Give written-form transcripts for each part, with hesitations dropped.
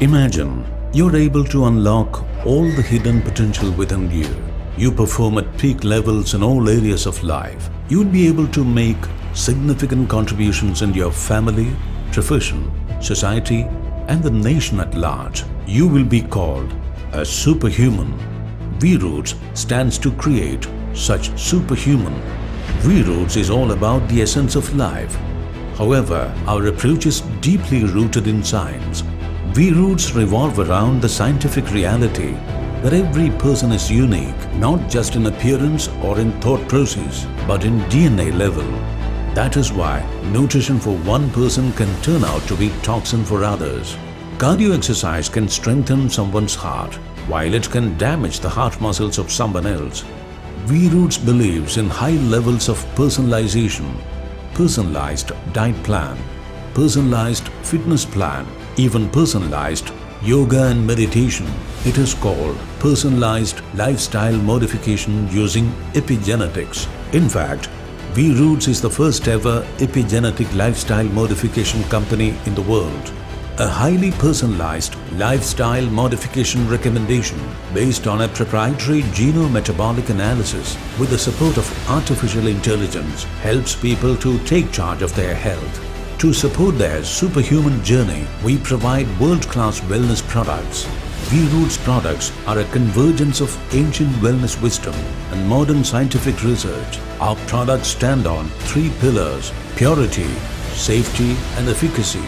Imagine you're able to unlock all the hidden potential within you. You perform at peak levels in all areas of life. You'll be able to make significant contributions in your family, profession, society, and the nation at large. You will be called a superhuman. V-Roots stands to create such superhuman. V-Roots is all about the essence of life. However, our approach is deeply rooted in science. V-Roots revolve around the scientific reality that every person is unique, not just in appearance or in thought process, but in DNA level. That is why nutrition for one person can turn out to be toxin for others. Cardio exercise can strengthen someone's heart, while it can damage the heart muscles of someone else. V-Roots believes in high levels of personalization, personalized diet plan, personalized fitness plan, even personalized yoga and meditation. It is called personalized lifestyle modification using epigenetics. In fact, V-Roots is the first ever epigenetic lifestyle modification company in the world. A highly personalized lifestyle modification recommendation based on a proprietary genome-metabolic analysis with the support of artificial intelligence helps people to take charge of their health. To support their superhuman journey, we provide world-class wellness products. V-Roots products are a convergence of ancient wellness wisdom and modern scientific research. Our products stand on three pillars: purity, safety, and efficacy.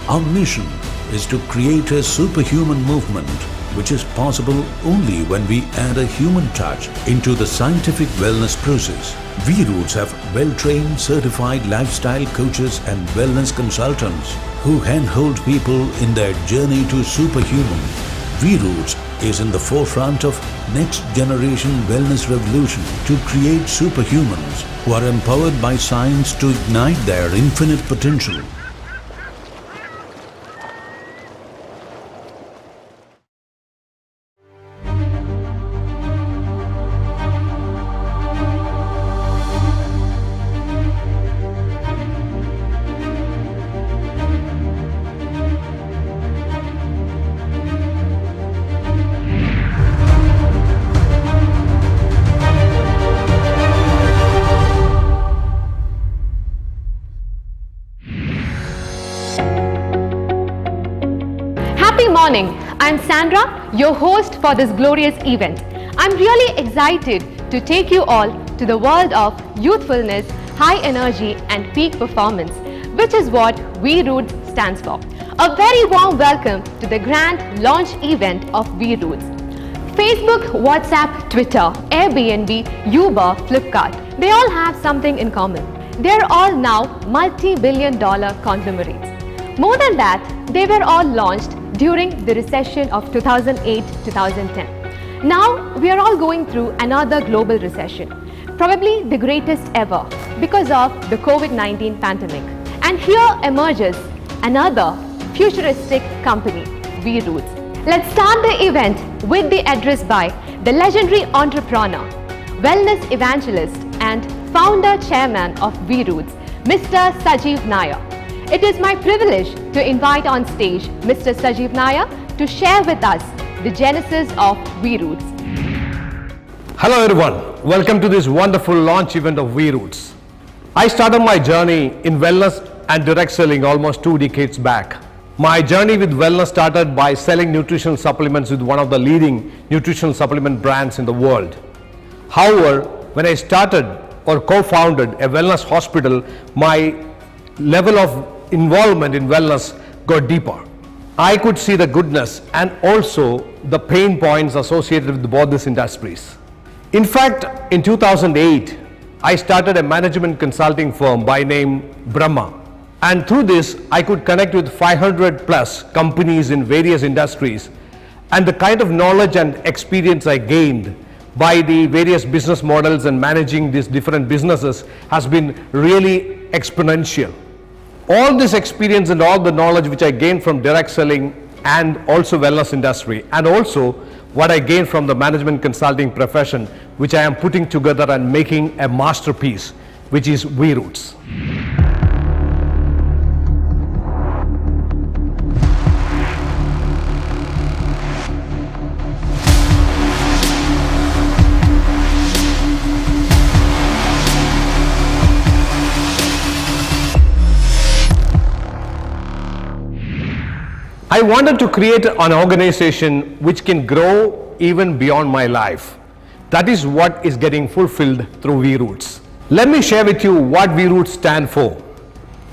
Our mission is to create a superhuman movement, which is possible only when we add a human touch into the scientific wellness process. V-Roots have well-trained, certified lifestyle coaches and wellness consultants who handhold people in their journey to superhuman. V-Roots is in the forefront of next generation wellness revolution to create superhumans who are empowered by science to ignite their infinite potential. Happy morning, I'm Sandra, your host for this glorious event. I'm really excited to take you all to the world of youthfulness, high energy and peak performance, which is what V-Roots stands for. A very warm welcome to the grand launch event of V-Roots. Facebook, WhatsApp, Twitter, Airbnb, Uber, Flipkart, they all have something in common. They're all now multi-billion-dollar conglomerates. More than that, they were all launched during the recession of 2008-2010. Now, we are all going through another global recession, probably the greatest ever because of the COVID-19 pandemic. And here emerges another futuristic company, V-Roots. Let's start the event with the address by the legendary entrepreneur, wellness evangelist and founder chairman of V-Roots, Mr. Sajeev Nair. It is my privilege to invite on stage Mr. Sajeev Nair to share with us the genesis of V-Roots. Hello everyone, welcome to this wonderful launch event of V-Roots. I started my journey in wellness and direct selling almost 2 decades back. My journey with wellness started by selling nutritional supplements with one of the leading nutritional supplement brands in the world. However, when I started or co-founded a wellness hospital, my level of involvement in wellness got deeper. I could see the goodness and also the pain points associated with both these industries. In fact, in 2008, I started a management consulting firm by name Brahma. And through this, I could connect with 500 plus companies in various industries. And the kind of knowledge and experience I gained by the various business models and managing these different businesses has been really exponential. All this experience and all the knowledge which I gained from direct selling and also wellness industry, and also what I gained from the management consulting profession, which I am putting together and making a masterpiece, which is V-Roots. I wanted to create an organization which can grow even beyond my life. That is what is getting fulfilled through V-Roots. Let me share with you what V-Roots stand for.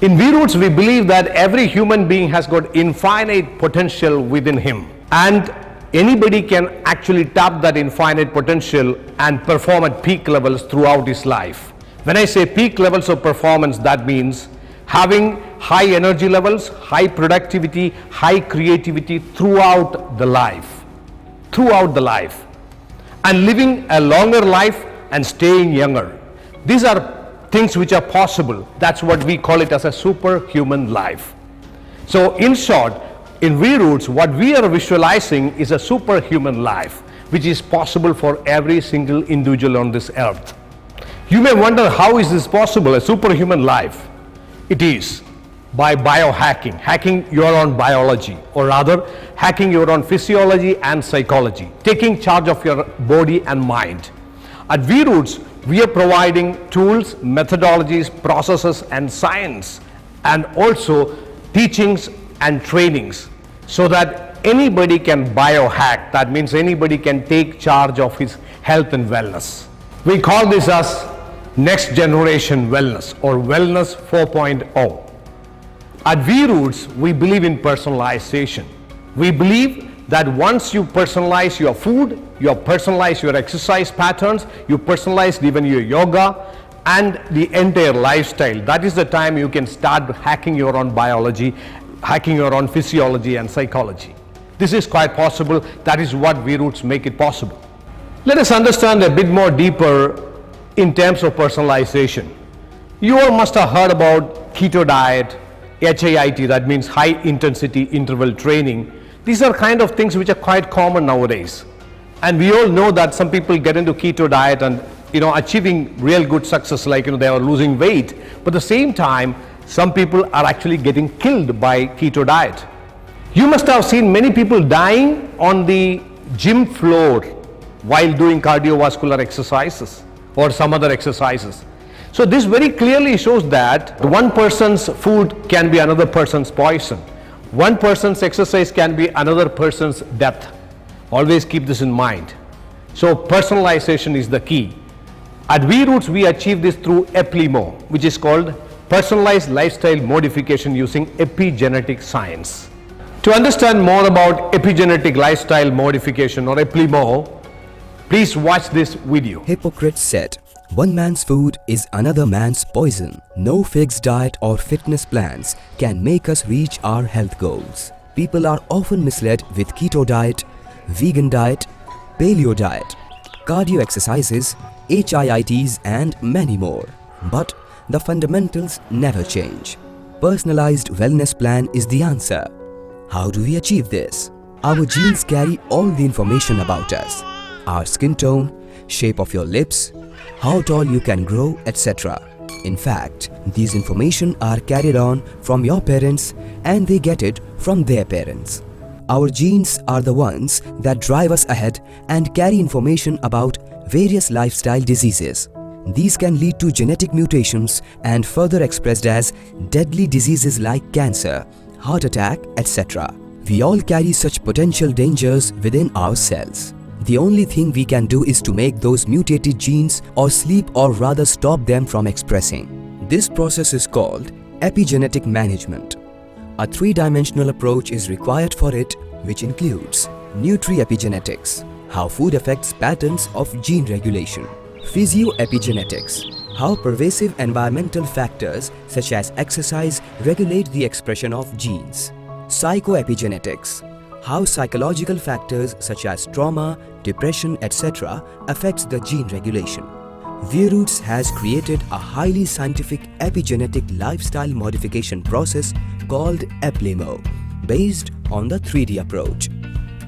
In V-Roots, we believe that every human being has got infinite potential within him, and anybody can actually tap that infinite potential and perform at peak levels throughout his life. When I say peak levels of performance, that means having high energy levels, high productivity, high creativity throughout the life, and living a longer life and staying younger. These are things which are possible. That's what we call it as a superhuman life. So in short, in V-Roots, what we are visualizing is a superhuman life, which is possible for every single individual on this earth. You may wonder, how is this possible, a superhuman life? It is by biohacking, hacking your own biology, or rather hacking your own physiology and psychology, taking charge of your body and mind. At V-Roots, we are providing tools, methodologies, processes and science, and also teachings and trainings, so that anybody can biohack. That means anybody can take charge of his health and wellness. We call this as next generation wellness, or wellness 4.0. At V-Roots, we believe in personalization. We believe that once you personalize your food, you personalize your exercise patterns, you personalize even your yoga and the entire lifestyle, that is the time you can start hacking your own biology, hacking your own physiology and psychology. This is quite possible. That is what V-Roots make it possible. Let us understand a bit more deeper in terms of personalization. You all must have heard about keto diet, HIIT, that means high intensity interval training. These are kind of things which are quite common nowadays. And we all know that some people get into keto diet and achieving real good success, like they are losing weight. But at the same time, some people are actually getting killed by keto diet. You must have seen many people dying on the gym floor while doing cardiovascular exercises or some other exercises. So this very clearly shows that one person's food can be another person's poison. One person's exercise can be another person's death. Always keep this in mind. So personalization is the key. At V-Roots, we achieve this through EPLIMO, which is called Personalized Lifestyle Modification using Epigenetic Science. To understand more about epigenetic lifestyle modification, or EPLIMO, please watch this video. Hippocrates said, "One man's food is another man's poison. No fixed diet or fitness plans can make us reach our health goals." People are often misled with keto diet, vegan diet, paleo diet, cardio exercises, HIITs and many more. But the fundamentals never change. Personalized wellness plan is the answer. How do we achieve this? Our genes carry all the information about us. Our skin tone, shape of your lips, how tall you can grow, etc. In fact, these information are carried on from your parents and they get it from their parents. Our genes are the ones that drive us ahead and carry information about various lifestyle diseases. These can lead to genetic mutations and further expressed as deadly diseases like cancer, heart attack, etc. We all carry such potential dangers within ourselves. The only thing we can do is to make those mutated genes or sleep, or rather stop them from expressing. This process is called epigenetic management. A three-dimensional approach is required for it, which includes nutri-epigenetics, how food affects patterns of gene regulation; physio-epigenetics, how pervasive environmental factors such as exercise regulate the expression of genes; psycho-epigenetics, how psychological factors such as trauma, depression, etc. affects the gene regulation. V-Roots has created a highly scientific epigenetic lifestyle modification process called EPLIMO, based on the 3D approach.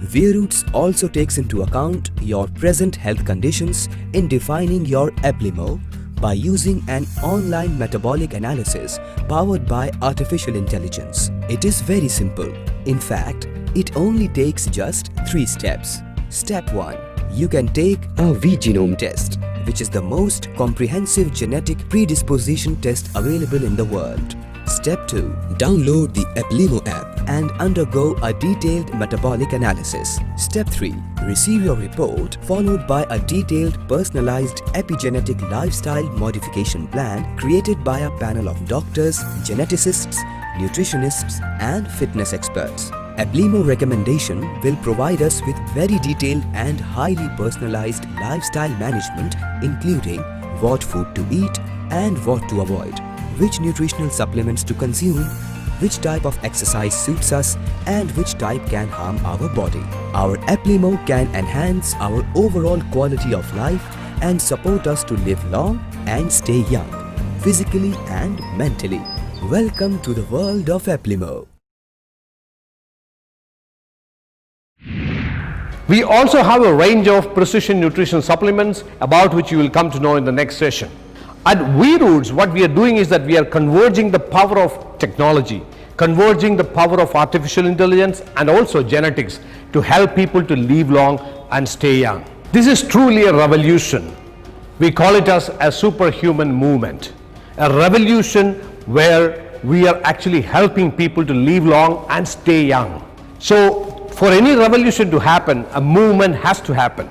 V-Roots also takes into account your present health conditions in defining your EPLIMO by using an online metabolic analysis powered by artificial intelligence. It is very simple. In fact, it only takes just 3 steps. Step 1. You can take a V-genome test, which is the most comprehensive genetic predisposition test available in the world. Step 2. Download the EPLIMO app. and undergo a detailed metabolic analysis. Step 3. Receive your report followed by a detailed personalized epigenetic lifestyle modification plan created by a panel of doctors, geneticists, nutritionists and fitness experts. Aplimo recommendation will provide us with very detailed and highly personalized lifestyle management, including what food to eat and what to avoid, which nutritional supplements to consume, which type of exercise suits us and which type can harm our body. Our Aplimo can enhance our overall quality of life and support us to live long and stay young, physically and mentally. Welcome to the world of Aplimo. We also have a range of precision nutrition supplements about which you will come to know in the next session. At V-Roots, what we are doing is that we are converging the power of technology, converging the power of artificial intelligence and also genetics to help people to live long and stay young. This is truly a revolution. We call it as a superhuman movement, a revolution where we are actually helping people to live long and stay young. So for any revolution to happen, a movement has to happen.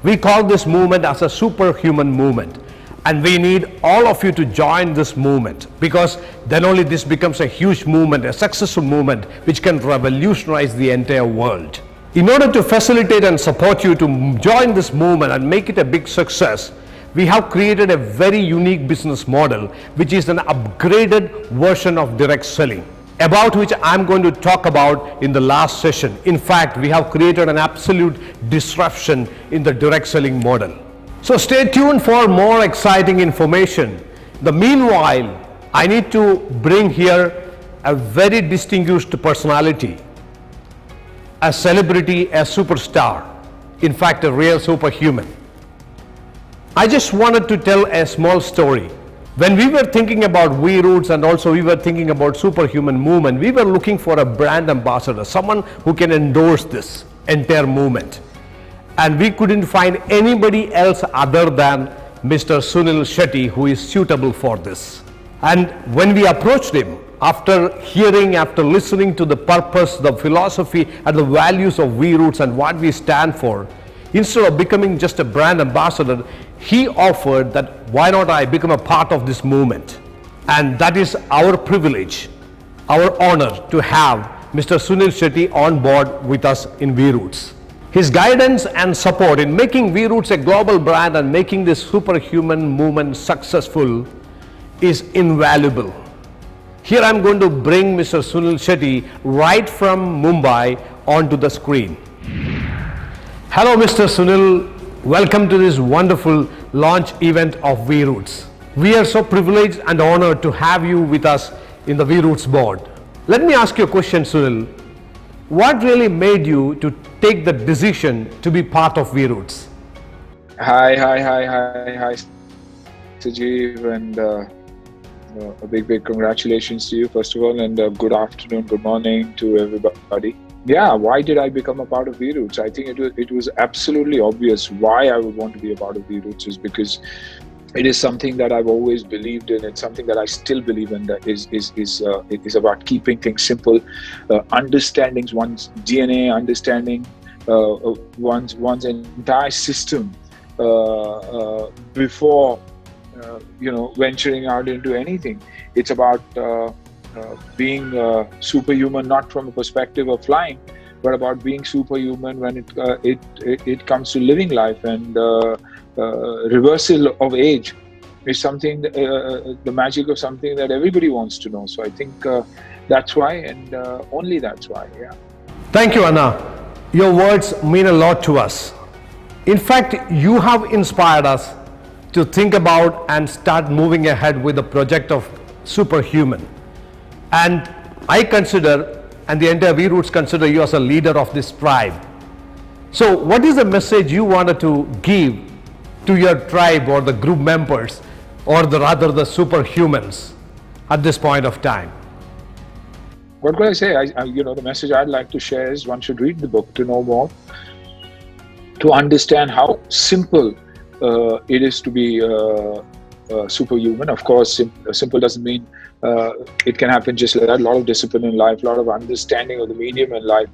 We call this movement as a superhuman movement. And we need all of you to join this movement, because then only this becomes a huge movement, a successful movement which can revolutionize the entire world. In order to facilitate and support you to join this movement and make it a big success, we have created a very unique business model which is an upgraded version of direct selling, about which I'm going to talk about in the last session. In fact, we have created an absolute disruption in the direct selling model. So stay tuned for more exciting information. In the meanwhile, I need to bring here a very distinguished personality, a celebrity, a superstar, in fact a real superhuman. I just wanted to tell a small story. When we were thinking about V-Roots and also we were thinking about superhuman movement, we were looking for a brand ambassador, someone who can endorse this entire movement. And we couldn't find anybody else other than Mr. Sunil Shetty who is suitable for this. And when we approached him, after listening to the purpose, the philosophy and the values of V-Roots and what we stand for, instead of becoming just a brand ambassador, he offered that why not I become a part of this movement. And that is our privilege, our honor to have Mr. Sunil Shetty on board with us in V-Roots. His guidance and support in making V-Roots a global brand and making this superhuman movement successful is invaluable. Here I'm going to bring Mr. Sunil Shetty right from Mumbai onto the screen. Hello Mr. Sunil, welcome to this wonderful launch event of V-Roots. We are so privileged and honored to have you with us in the V-Roots board. Let me ask you a question, Sunil. What really made you to take the decision to be part of V-Roots? Hi, Sajeev, and a big congratulations to you, first of all, and good afternoon, good morning to everybody. Yeah, why did I become a part of V-Roots? I think it was absolutely obvious why I would want to be a part of V-Roots is because it is something that I've always believed in. It's something that I still believe in. That it is about keeping things simple, understanding one's DNA, understanding one's entire system before venturing out into anything. It's about being superhuman, not from a perspective of flying, but about being superhuman when it comes to living life. And reversal of age is something, the magic of something that everybody wants to know. So I think that's why, and only that's why. Yeah. Thank you, Anna. Your words mean a lot to us. In fact, you have inspired us to think about and start moving ahead with the project of superhuman. And I consider, and the entire V-Roots consider you as a leader of this tribe. So what is the message you wanted to give to your tribe or the group members, or rather the superhumans at this point of time? What could I say? The message I'd like to share is one should read the book to know more, to understand how simple it is to be superhuman. Of course, simple doesn't mean It can happen just like that. A lot of discipline in life, a lot of understanding of the medium in life,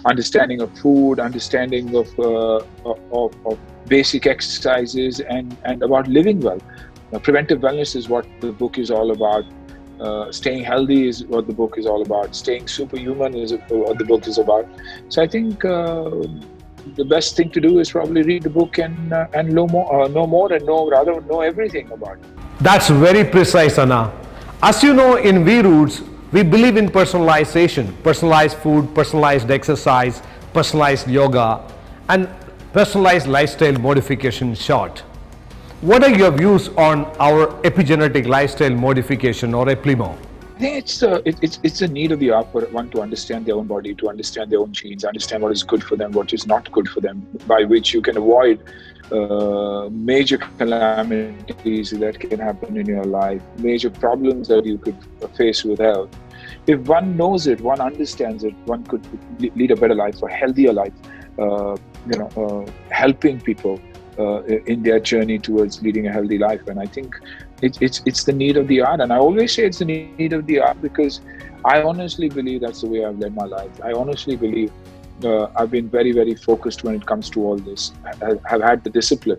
understanding of food, understanding of basic exercises, and about living well. Preventive wellness is what the book is all about. Staying healthy is what the book is all about. Staying superhuman is what the book is about. So I think the best thing to do is probably read the book and know more and know everything about it. That's very precise, Anna. As you know, in V Roots, we believe in personalization, personalized food, personalized exercise, personalized yoga, and personalized lifestyle modification in short. What are your views on our epigenetic lifestyle modification, or EPLIMO? I think it's a need of the hour for one to understand their own body, to understand their own genes, understand what is good for them, what is not good for them, by which you can avoid major calamities that can happen in your life, major problems that you could face with health. If one knows it, one understands it, one could lead a better life, a healthier life, helping people in their journey towards leading a healthy life. And I think it's the need of the hour. And I always say it's the need of the hour because I honestly believe that's the way I've led my life. I honestly believe I've been very, very focused when it comes to all this. I have had the discipline,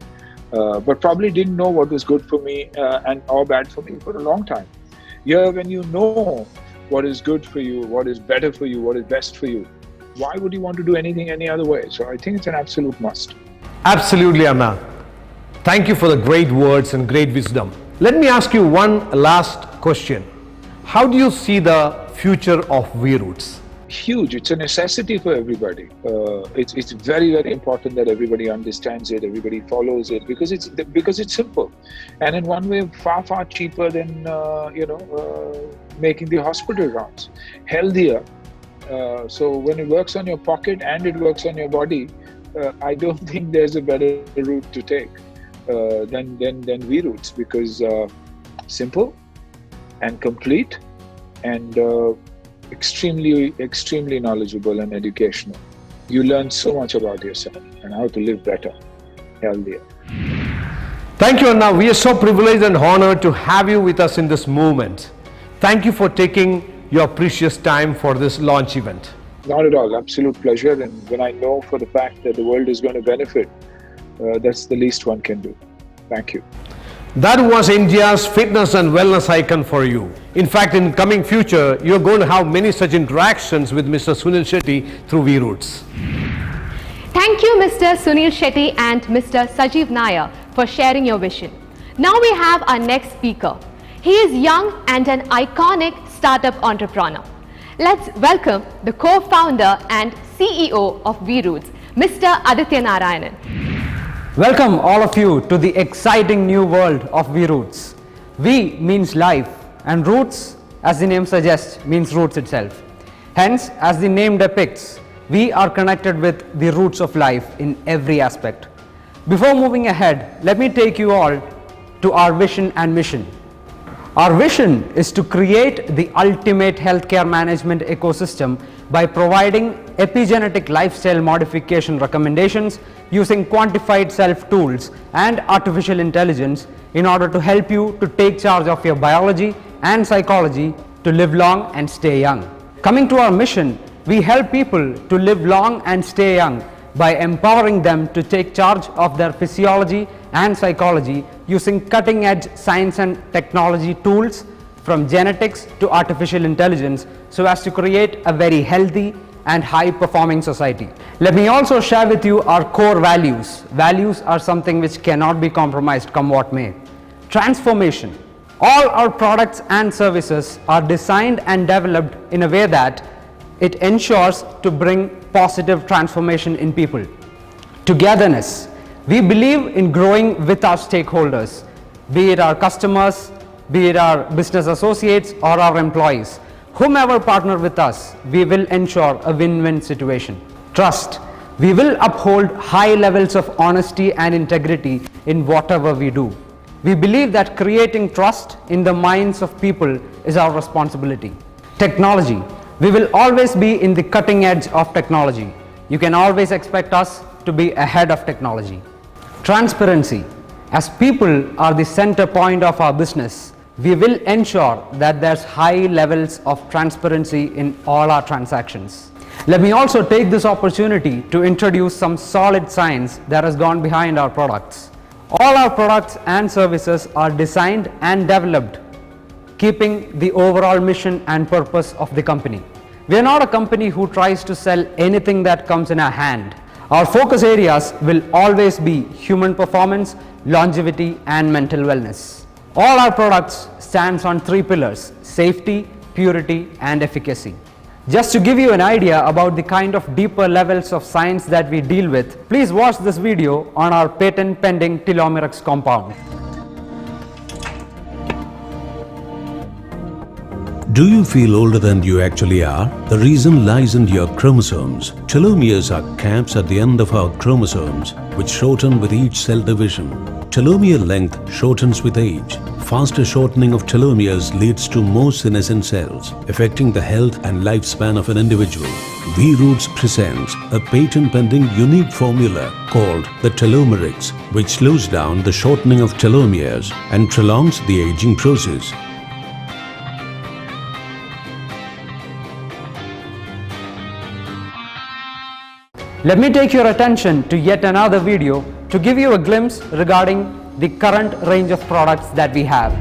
but probably didn't know what was good for me or bad for me for a long time. Yeah, when you know what is good for you, what is better for you, what is best for you, why would you want to do anything any other way? So I think it's an absolute must. Absolutely, Anna. Thank you for the great words and great wisdom. Let me ask you one last question. How do you see the future of V Roots? Huge. It's a necessity for everybody. It's very, very important that everybody understands it, everybody follows it, because it's simple, and in one way far cheaper than making the hospital rounds. Healthier. So when it works on your pocket and it works on your body, I don't think there's a better route to take than V Roots, because simple and complete and extremely knowledgeable and educational. You learn so much about yourself and how to live better, healthier. Thank you, Anna. We are so privileged and honored to have you with us in this movement. Thank you for taking your precious time for this launch event. Not at all. Absolute pleasure. And when I know for the fact that the world is going to benefit, that's the least one can do. Thank you. That was India's fitness and wellness icon for you. In fact, in coming future, you're going to have many such interactions with Mr. Sunil Shetty through V Roots. Thank you, Mr. Sunil Shetty and Mr. Sajeev Nair, for sharing your vision. Now we have our next speaker. He is young and an iconic startup entrepreneur. Let's welcome the co-founder and CEO of V Roots, Mr. Aditya Narayanan. Welcome all of you to the exciting new world of V Roots. V means life, and Roots, as the name suggests, means roots itself. Hence, as the name depicts, we are connected with the roots of life in every aspect. Before moving ahead, let me take you all to our vision and mission. Our vision is to create the ultimate healthcare management ecosystem by providing epigenetic lifestyle modification recommendations using quantified self tools and artificial intelligence in order to help you to take charge of your biology and psychology to live long and stay young. Coming to our mission, we help people to live long and stay young by empowering them to take charge of their physiology and psychology using cutting-edge science and technology tools from genetics to artificial intelligence so as to create a very healthy and high-performing society. Let me also share with you our core values. Values are something which cannot be compromised, come what may. Transformation. All our products and services are designed and developed in a way that it ensures to bring positive transformation in people. Togetherness. We believe in growing with our stakeholders, be it our customers, be it our business associates or our employees. Whomever partner with us, we will ensure a win-win situation. Trust. We will uphold high levels of honesty and integrity in whatever we do. We believe that creating trust in the minds of people is our responsibility. Technology. We will always be in the cutting edge of technology. You can always expect us to be ahead of technology. Transparency. As people are the center point of our business, We will ensure that there's high levels of transparency in all our transactions. Let me also take this opportunity to introduce some solid science that has gone behind our products. All our products and services are designed and developed keeping the overall mission and purpose of the company. We are not a company who tries to sell anything that comes in our hand. Our focus areas will always be human performance, longevity, and mental wellness. All our products stands on 3 pillars: safety, purity, and efficacy. Just to give you an idea about the kind of deeper levels of science that we deal with, please watch this video on our patent pending Telomerex compound. Do you feel older than you actually are? The reason lies in your chromosomes. Telomeres are caps at the end of our chromosomes, which shorten with each cell division. Telomere length shortens with age. Faster shortening of telomeres leads to more senescent cells, affecting the health and lifespan of an individual. V-Roots presents a patent-pending unique formula called the Telomerex, which slows down the shortening of telomeres and prolongs the aging process. Let me take your attention to yet another video to give you a glimpse regarding the current range of products that we have.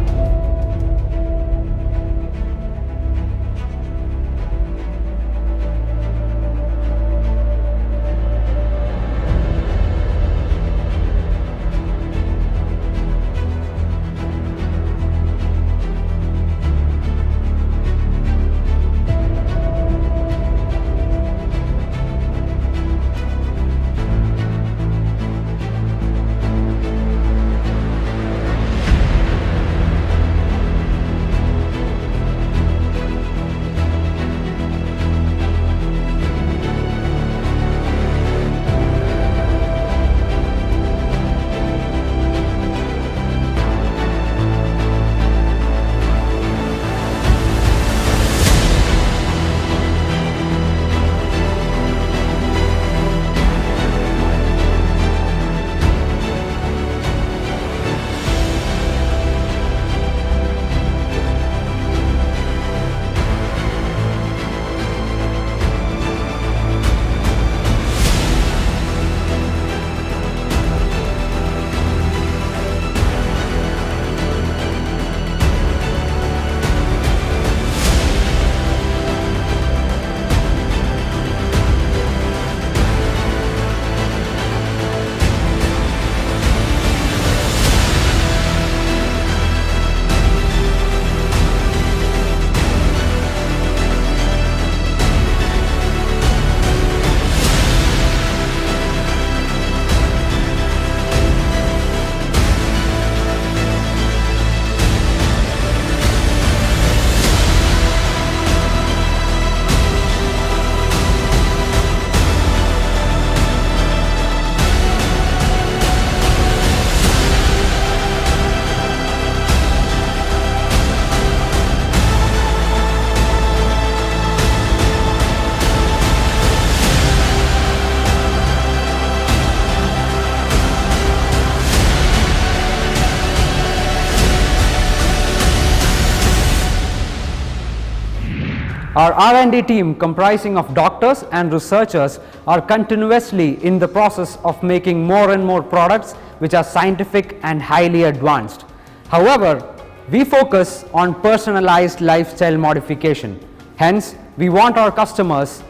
Our R&D team, comprising of doctors and researchers, are continuously in the process of making more and more products which are scientific and highly advanced. However, we focus on personalized lifestyle modification. Hence, we want our customers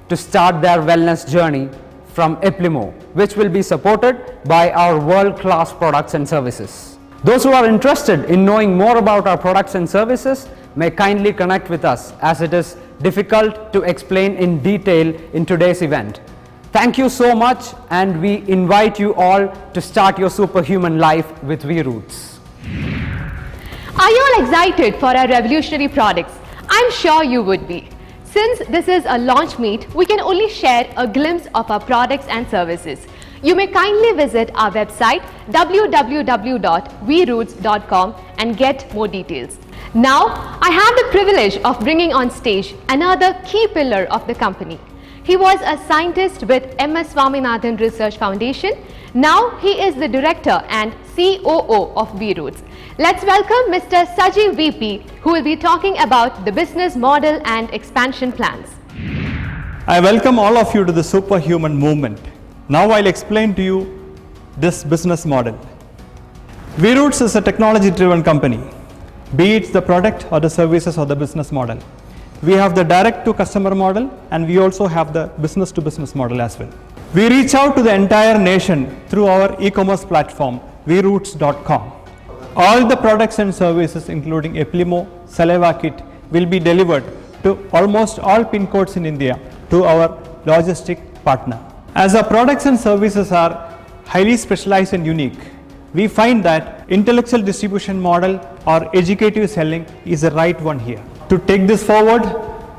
to start their wellness journey from Eplimo, which will be supported by our world-class products and services. Those who are interested in knowing more about our products and services may kindly connect with us, as it is difficult to explain in detail in today's event. Thank you so much, and we invite you all to start your superhuman life with V-Roots. Are you all excited for our revolutionary products? I'm sure you would be. Since this is a launch meet, we can only share a glimpse of our products and services. You may kindly visit our website www.vroots.com and get more details. Now, I have the privilege of bringing on stage another key pillar of the company. He was a scientist with MS Swaminathan Research Foundation. Now he is the director and COO of V-Roots. Let's welcome Mr. Sajeev VP, who will be talking about the business model and expansion plans. I welcome all of you to the Superhuman Movement. Now I'll explain to you this business model. V-Roots is a technology-driven company, be it the product or the services or the business model. We have the direct-to-customer model, and we also have the business-to-business model as well. We reach out to the entire nation through our e-commerce platform, vroots.com. All the products and services, including Eplimo, Saliva Kit, will be delivered to almost all pin codes in India to our logistic partner. As our products and services are highly specialized and unique, we find that intellectual distribution model or educative selling is the right one here. To take this forward,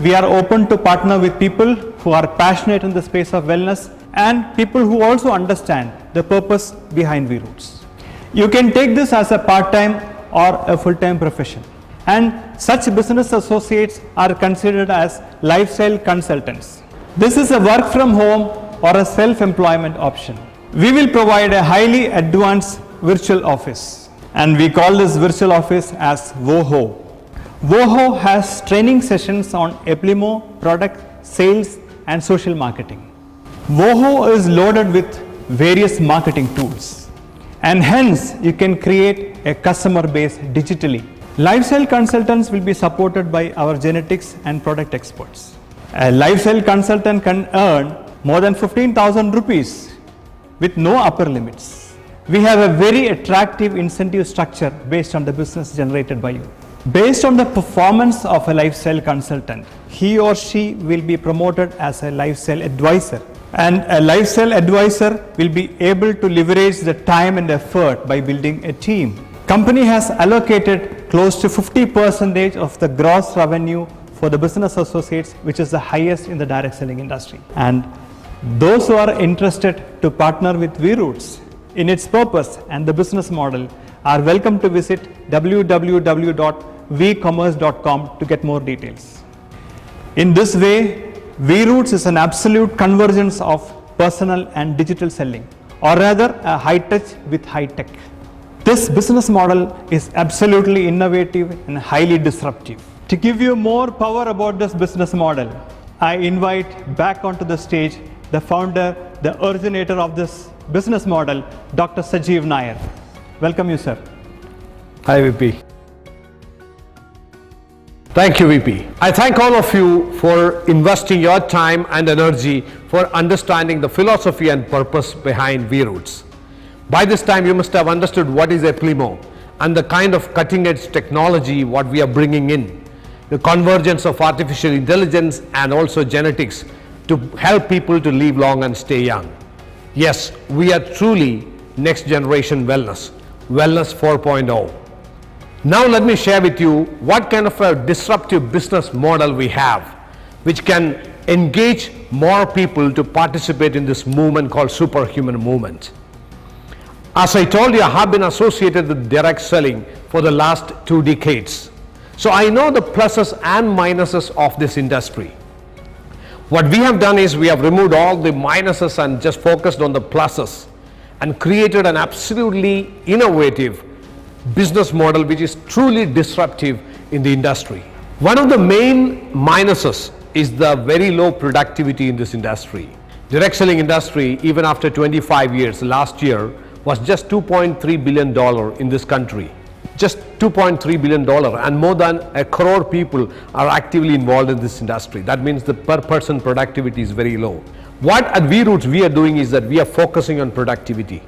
we are open to partner with people who are passionate in the space of wellness and people who also understand the purpose behind V-Roots. You can take this as a part-time or a full-time profession, and such business associates are considered as lifestyle consultants. This is a work from home or a self-employment option. We will provide a highly advanced virtual office, and we call this virtual office as VOHO. VOHO has training sessions on Eplimo, product, sales and social marketing. VOHO is loaded with various marketing tools, and hence you can create a customer base digitally. Lifestyle consultants will be supported by our genetics and product experts. A lifestyle consultant can earn more than 15,000 rupees with no upper limits. We have a very attractive incentive structure based on the business generated by you. Based on the performance of a lifestyle consultant, he or she will be promoted as a lifestyle advisor, and a lifestyle advisor will be able to leverage the time and effort by building a team. Company has allocated close to 50% of the gross revenue for the business associates, which is the highest in the direct selling industry. And those who are interested to partner with V-Roots in its purpose and the business model are welcome to visit www.vcommerce.com to get more details. In this way, V-Roots is an absolute convergence of personal and digital selling, or rather a high touch with high tech. This business model is absolutely innovative and highly disruptive. To give you more power about this business model, I invite back onto the stage the founder, the originator of this business model, Dr. Sajeev Nair. Welcome you, sir. Hi, VP. Thank you, VP. I thank all of you for investing your time and energy for understanding the philosophy and purpose behind V-Roots. By this time, you must have understood what is Eplimo and the kind of cutting-edge technology what we are bringing in, the convergence of artificial intelligence and also genetics to help people to live long and stay young. Yes, we are truly next generation wellness 4.0. Now let me share with you what kind of a disruptive business model we have, which can engage more people to participate in this movement called Superhuman Movement. As I told you, I have been associated with direct selling for the last 2 decades. So I know the pluses and minuses of this industry. What we have done is we have removed all the minuses and just focused on the pluses and created an absolutely innovative business model which is truly disruptive in the industry. One of the main minuses is the very low productivity in this industry. Direct selling industry, even after 25 years, last year was just $2.3 billion in this country. Just $2.3 billion, and more than 1 crore people are actively involved in this industry. That means the per person productivity is very low. What at V-Roots we are doing is that we are focusing on productivity.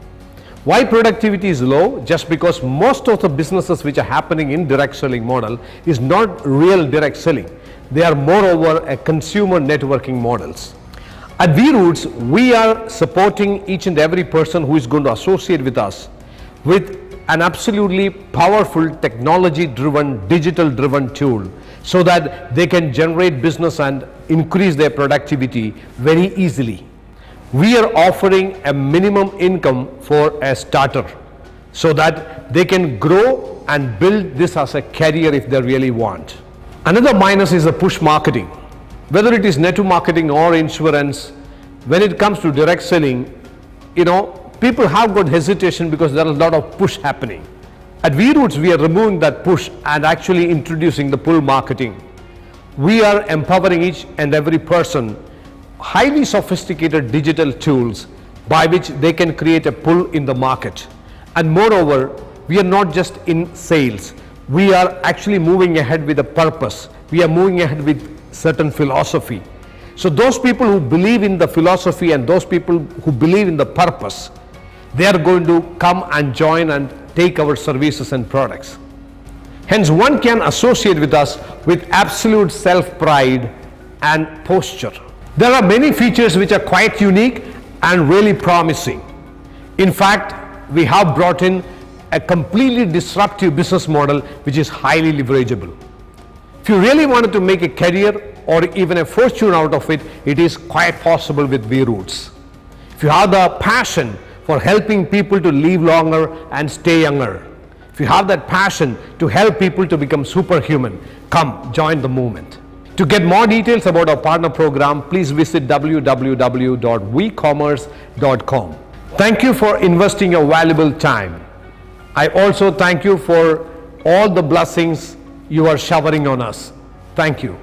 Why productivity is low? Just because most of the businesses which are happening in direct selling model is not real direct selling. They are moreover a consumer networking models. At V-Roots, we are supporting each and every person who is going to associate with us with an absolutely powerful technology-driven, digital-driven tool so that they can generate business and increase their productivity very easily. We are offering a minimum income for a starter so that they can grow and build this as a career if they really want. Another minus is the push marketing. Whether it is network marketing or insurance, when it comes to direct selling, people have got hesitation because there is a lot of push happening. At V-Roots, we are removing that push and actually introducing the pull marketing. We are empowering each and every person highly sophisticated digital tools by which they can create a pull in the market. And moreover, we are not just in sales. We are actually moving ahead with a purpose. We are moving ahead with certain philosophy. So those people who believe in the philosophy and those people who believe in the purpose, they are going to come and join and take our services and products. Hence, one can associate with us with absolute self-pride and posture. There are many features which are quite unique and really promising. In fact, we have brought in a completely disruptive business model which is highly leverageable. If you really wanted to make a career or even a fortune out of it, it is quite possible with V-Roots. If you have the passion for helping people to live longer and stay younger, if you have that passion to help people to become superhuman, come join the movement. To get more details about our partner program, please visit www.vcommerce.com. Thank you for investing your valuable time. I also thank you for all the blessings you are showering on us. Thank you.